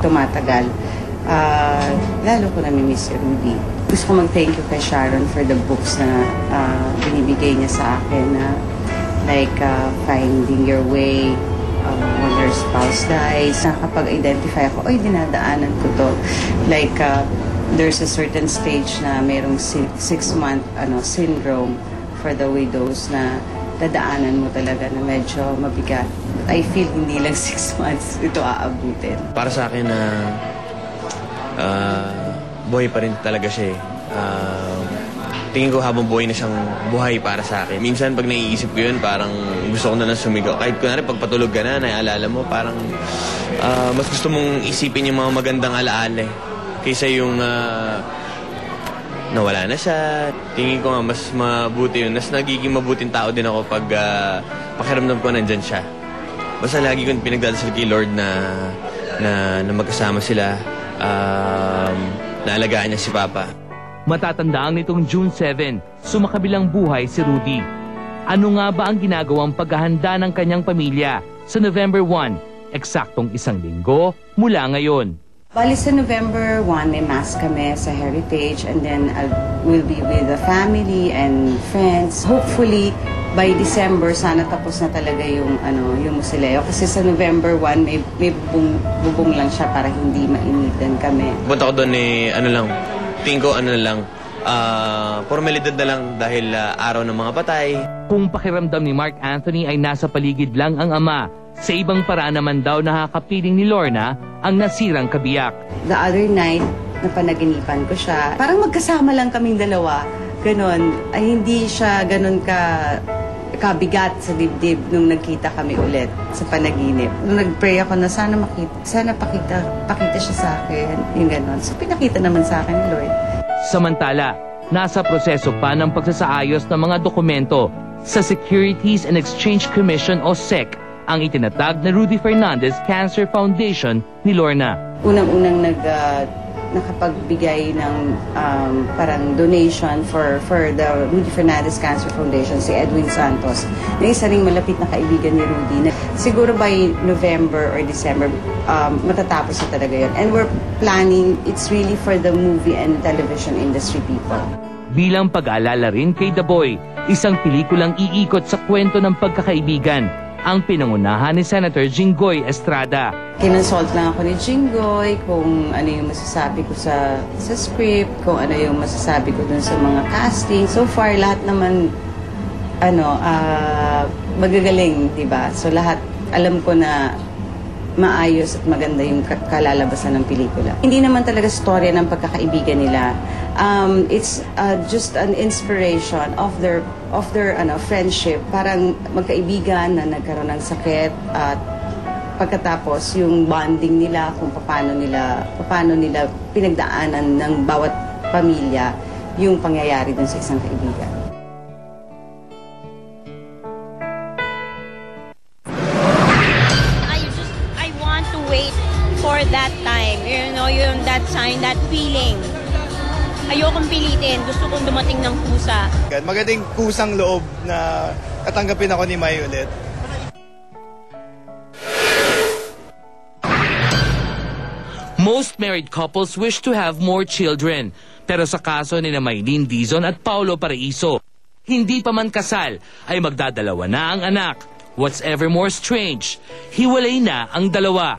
tumatagal, lalo ko nami-miss si Rudy. Gusto ko mag-thank you kay Sharon for the books na binibigay niya sa akin na like Finding Your Way, When Your Spouse Dies. Nakapag-identify ako, oy, dinadaanan ko to. Like, there's a certain stage na mayroong 6-month syndrome for the widows na dadaanan mo talaga na medyo mabigat. I feel hindi lang 6 months ito aabutin. Para sa akin na buhay pa rin talaga siya eh. Tingin ko habang buhay na siyang buhay para sa akin. Minsan pag naiisip ko yun, parang gusto ko na lang sumigaw. Kahit kunwari pag patulog ka na, naalala mo, parang mas gusto mong isipin yung mga magandang alaala eh. Kaysa yung nawala na siya. Tingin ko nga mas mabuti yun. Mas nagiging mabuting tao din ako pag pakiramdam ko nandyan siya. Basta lagi ko pinagdadasal kay Lord na magkasama sila. Naalagaan niya si Papa. Matatandaan nitong June 7, sumakabilang buhay si Rudy. Ano nga ba ang ginagawang paghahanda ng kanyang pamilya sa November 1, eksaktong 1 linggo mula ngayon? Bali sa November 1, may mass kami sa Heritage and then we'll be with the family and friends. Hopefully, by December, sana tapos na talaga yung Musileo. Kasi sa November 1, may bubong lang siya para hindi mainitan kami. Punta ko doon tingin ko formalidad na lang dahil araw ng mga patay. Kung pakiramdam ni Mark Anthony ay nasa paligid lang ang ama, sa ibang paraan naman daw nakakapiling ni Lorna ang nasirang kabiyak. The other night, napanaginipan ko siya. Parang magkasama lang kaming dalawa. Ganon. Ay hindi siya ganon kabigat sa dibdib nung nagkita kami ulit sa panaginip. Nung nag-pray ako na sana pakita siya sa akin. Yung ganon. So pinakita naman sa akin ni Lord. Samantala, nasa proseso pa ng pagsasaayos ng mga dokumento sa Securities and Exchange Commission o SEC ang itinatag na Rudy Fernandez Cancer Foundation ni Lorna. Unang-unang nakapagbigay ng parang donation for the Rudy Fernandez Cancer Foundation si Edwin Santos, na isa ring malapit na kaibigan ni Rudy. Siguro by November or December, matatapos na talaga yun. And we're planning, it's really for the movie and television industry people. Bilang pag-aalala rin kay The Boy, isang pelikulang iikot sa kwento ng pagkakaibigan, ang pinangunahan ni Senator Jinggoy Estrada. Kinonsult lang ako ni Jinggoy kung ano yung masasabi ko sa script, kung ano yung masasabi ko dun sa mga casting. So far, lahat naman magagaling, diba? So lahat, alam ko na maayos at maganda yung kalalabasan ng pelikula. Hindi naman talaga storya ng pagkakaibigan nila. It's just an inspiration of their friendship. Parang magkaibigan na nagkaroon ng sakit at pagkatapos yung bonding nila kung paano nila pinagdaanan ng bawat pamilya yung pangyayari dun sa isang kaibigan. For that time, yung that sign, that feeling. Ayokong pilitin, gusto kong dumating ng kusa. Magaling kusang loob na katanggapin ako ni May ulit. Most married couples wish to have more children. Pero sa kaso ni Maylene Dizon at Paulo Paraiso, hindi pa man kasal ay magdadalawa na ang anak. What's ever more strange, hiwalay na ang dalawa.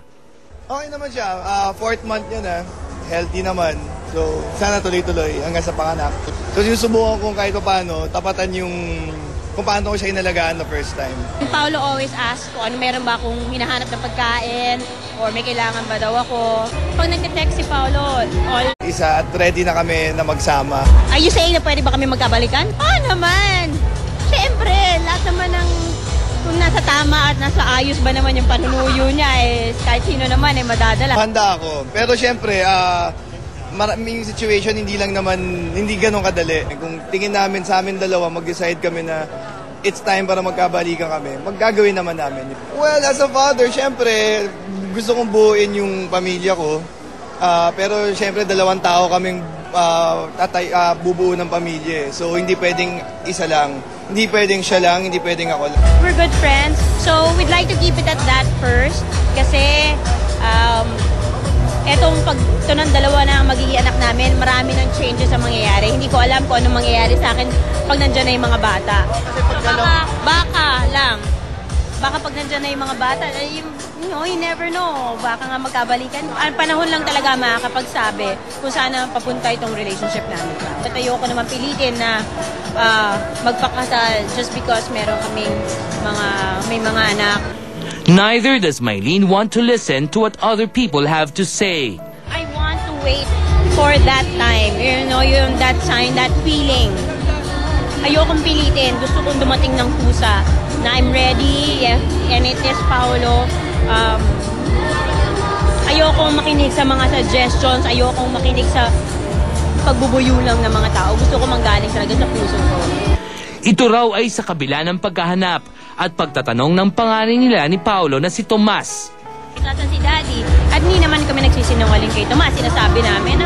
Okay naman siya. 4th month yun Healthy naman. So, sana tuloy-tuloy hanggang sa panganak. So, sinusubukan kung kahit paano, tapatan yung kung paano ko siya inalagaan the first time. Paulo always asks kung ano meron ba akong hinahanap na pagkain or may kailangan ba daw ako. Pag nag-text si Paulo, Isa at ready na kami na magsama. Are you saying na pwede ba kami magkabalikan? Naman! Siyempre, lahat naman ng kung nasa tama at nasa ayos ba naman yung panunuyo niya, kahit sino naman madadala. Handa ako. Pero syempre, maraming situation hindi ganun kadali. Kung tingin namin sa amin dalawa, mag-decide kami na it's time para magkabalikan kami, maggagawin naman namin. Well, as a father, syempre, gusto kong buuin yung pamilya ko. Pero syempre, 2 tao kaming bubuo ng pamilya. So, hindi pwedeng isa lang. Hindi pwedeng siya lang, hindi pwedeng ako lang. We're good friends, so we'd like to keep it at that first. Kasi ito ng dalawa na magiging anak namin, marami ng changes ang mangyayari. Hindi ko alam kung anong mangyayari sa akin pag nandyan na yung mga bata. Baka pag nandyan na yung mga bata, you never know. Baka nga magkabalikan. Ang panahon lang talaga makakapagsabi kung saan papunta itong relationship namin. At ayoko naman pilitin na magpakasal just because meron kaming may mga anak. Neither does Mylene want to listen to what other people have to say. I want to wait for that time. Yung that sign, that feeling. Ayokong pilitin. Gusto kong dumating ng kusa na I'm ready. And it is Paolo. Ayokong makinig sa mga suggestions. Ayokong makinig sa pagbubuyo lang ng mga tao. Gusto ko manggaling talaga sa puso ko. Ito raw ay sa kabila ng paghahanap at pagtatanong ng panganay nila ni Paolo na si Tomas. Nasaan si Daddy? At hindi naman kami nagsisinungaling kay Tomas. Sinasabi namin,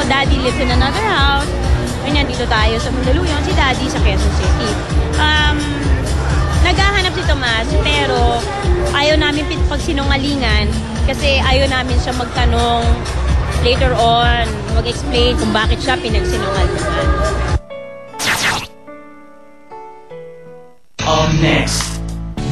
Daddy lives in another house. Ganyan, dito tayo sa Mandaluyong. Si Daddy sa Quezon City. Naghahanap si Tomas, pero ayaw namin pagsinungalingan kasi ayaw namin siya magtanong later on, mag-explain kung bakit siya pinagsinungalingan. Next,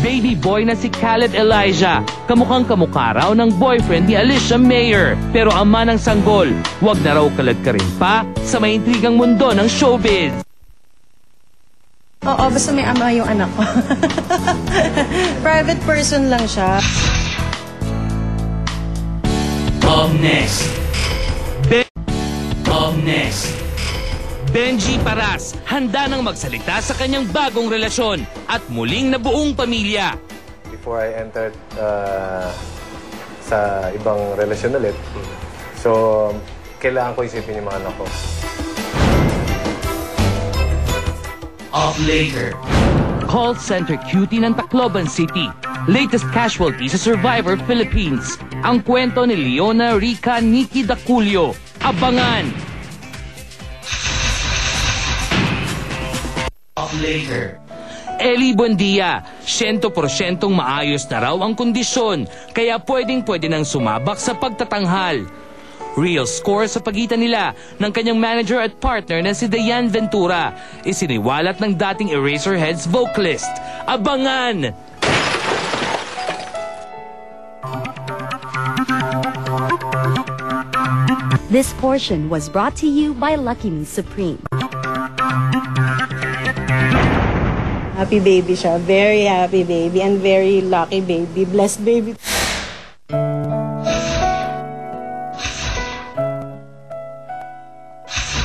baby boy na si Caleb Elijah. Kamukhang kamukha raw ng boyfriend ni Alicia Mayer. Pero ama ng sanggol, wag na raw kaladkarin pa sa may intrigang mundo ng showbiz. Oo, basta may ama yung anak ko. Private person lang siya. Next. Benji Paras, handa nang magsalita sa kanyang bagong relasyon at muling nabuong pamilya. Before I entered sa ibang relasyon ulit, so kailangan ko isipin yung mga anak ko. Later. Call center cutie ng Tacloban City. Latest casualty sa Survivor Philippines. Ang kwento ni Leona Rica Nikki Daculio. Abangan! Later. Eli Buendia, 100% maayos na raw ang kondisyon, kaya pwedeng-pwede nang sumabak sa pagtatanghal. Real score sa pagitan nila ng kanyang manager at partner na si Dayan Ventura, isiniwalat ng dating Eraserheads vocalist. Abangan! This portion was brought to you by Lucky Me Supreme. Happy baby siya. Very happy baby and very lucky baby. Blessed baby.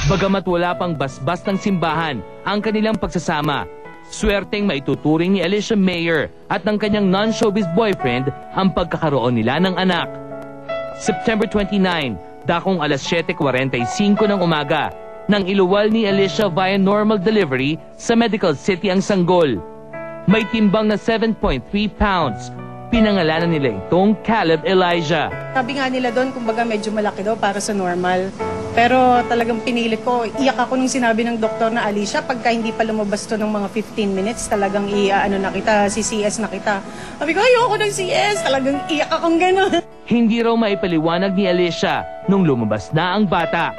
Bagamat wala pang basbas ng simbahan ang kanilang pagsasama, swerteng maituturing ni Alicia Mayer at ng kanyang non-showbiz boyfriend ang pagkakaroon nila ng anak. September 29, dakong alas 7:45 ng umaga, nang iluwal ni Alicia via normal delivery sa Medical City ang sanggol. May timbang na 7.3 pounds. Pinangalanan nila itong Caleb Elijah. Sabi nga nila doon, kumbaga medyo malaki daw para sa normal. Pero talagang pinilit ko. Iyak ako nung sinabi ng doktor na, Alicia, pagka hindi pa lumabas to ng mga 15 minutes, talagang na kita, CCS na kita. Sabi ko, ayoko ng CS. Talagang iyak akong gano'n. Hindi raw maipaliwanag ni Alicia nung lumabas na ang bata.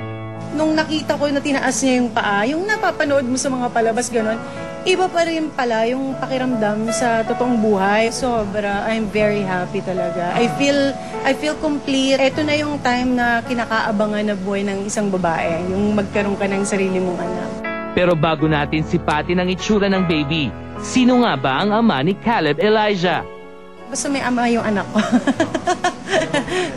Nung nakita ko na tinaas niya yung paa, yung napapanood mo sa mga palabas gano'n, iba pa rin pala yung pakiramdam sa totoong buhay. Sobra, I'm very happy talaga. I feel complete. Ito na yung time na kinakaabangan na buhay ng isang babae, yung magkaroon ka ng sarili mong anak. Pero bago natin sipatin ang itsura ng baby, sino nga ba ang ama ni Caleb Elijah? Basta may ama yung anak ko.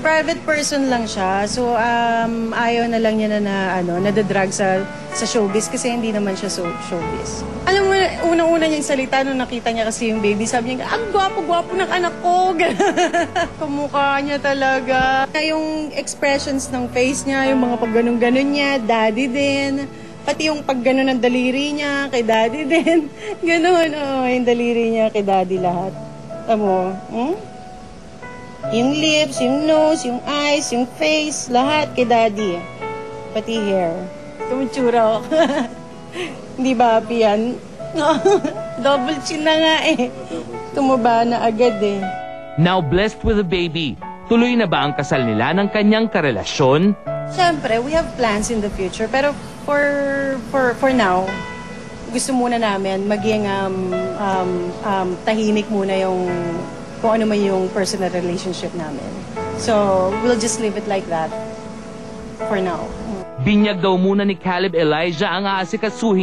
Private person lang siya. So, ayaw na lang niya na nadadrag sa showbiz kasi hindi naman siya showbiz. Alam mo, unang-una niyang salita nung nakita niya kasi yung baby, sabi niya, ang gwapo-gwapo ng anak ko. Kamukha niya talaga. Yung expressions ng face niya, yung mga pagganon-ganon niya, daddy din. Pati yung pagganon ng daliri niya, kay daddy din. Ganon, yung daliri niya, kay daddy lahat. Amo, Yung lips, yung nose, yung eyes, yung face, lahat kay daddy. Pati hair. Tumutsura ako. Hindi ba happy yan? Double chin na nga eh. Tumaba na agad eh. Now blessed with a baby, Tuloy na ba ang kasal nila ng kanyang karelasyon? Siyempre, we have plans in the future. Pero for now, gusto muna namin maging tahimik muna yung kung ano man yung personal relationship namin. So, we'll just leave it like that for now. Binyag daw muna ni Caleb Elijah ang aasikasuhin